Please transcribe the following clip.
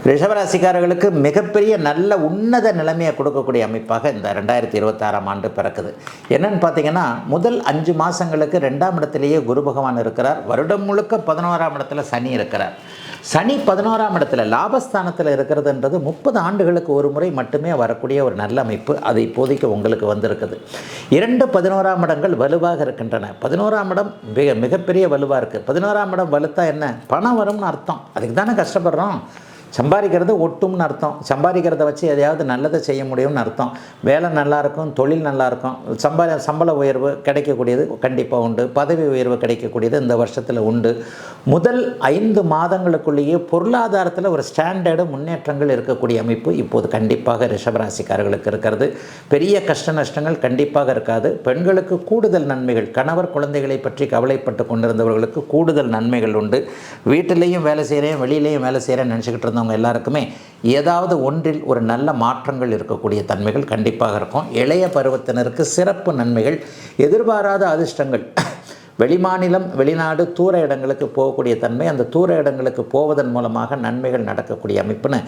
ரிஷபராசிக்காரர்களுக்கு மிகப்பெரிய நல்ல உன்னத நிலைமையை கொடுக்கக்கூடிய அமைப்பாக இந்த 2026ஆம் ஆண்டு பிறக்குது. என்னன்னு பார்த்தீங்கன்னா, முதல் 5 மாதங்களுக்கு 2ஆம் இடத்திலேயே குரு பகவான் இருக்கிறார். வருடம் முழுக்க 11ஆம் இடத்துல சனி இருக்கிறார். சனி 11ஆம் இடத்துல லாபஸ்தானத்தில் இருக்கிறதுன்றது 30 ஆண்டுகளுக்கு ஒரு முறை மட்டுமே வரக்கூடிய ஒரு நல்ல அமைப்பு. அது இப்போதைக்கு உங்களுக்கு வந்திருக்குது. 2 11ஆம் இடங்கள் வலுவாக இருக்கின்றன. 11ஆம் இடம் மிகப்பெரிய வலுவாக இருக்குது. 11ஆம் இடம் வலுத்தா என்ன? பணம் வரும்னு அர்த்தம். அதுக்கு தானே கஷ்டப்படுறோம். சம்பாதிக்கிறது ஒட்டும்னு அர்த்தம். சம்பாதிக்கிறத வச்சு எதையாவது நல்லதை செய்ய முடியும்னு அர்த்தம். வேலை நல்லாயிருக்கும், தொழில் நல்லாயிருக்கும், சம்பள உயர்வு கிடைக்கக்கூடியது கண்டிப்பாக உண்டு. பதவி உயர்வு கிடைக்கக்கூடியது இந்த வருஷத்தில் உண்டு. முதல் 5 மாதங்களுக்குள்ளேயே பொருளாதாரத்தில் ஒரு ஸ்டாண்டர்டு முன்னேற்றங்கள் இருக்கக்கூடிய அமைப்பு இப்போது கண்டிப்பாக ரிஷபராசிக்காரர்களுக்கு இருக்கிறது. பெரிய கஷ்ட நஷ்டங்கள் கண்டிப்பாக இருக்காது. பெண்களுக்கு கூடுதல் நன்மைகள், கணவர் குழந்தைகளை பற்றி கவலைப்பட்டு கொண்டிருந்தவர்களுக்கு கூடுதல் நன்மைகள் உண்டு. வீட்டிலையும் வேலை செய்கிறேன், வெளியிலையும் வேலை செய்கிறேன்னு நினச்சிக்கிட்டு இருந்தவங்க எல்லாருக்குமே ஏதாவது ஒன்றில் ஒரு நல்ல மாற்றங்கள் இருக்கக்கூடிய தன்மைகள் கண்டிப்பாக இருக்கும். இளைய பருவத்தினருக்கு சிறப்பு நன்மைகள், எதிர்பாராத அதிர்ஷ்டங்கள், வெளிமாநிலம் வெளிநாடு தூர இடங்களுக்கு போகக்கூடிய தன்மை, அந்த தூர இடங்களுக்கு போவதன் மூலமாக நன்மைகள் நடக்கக்கூடிய அமைப்புன்னு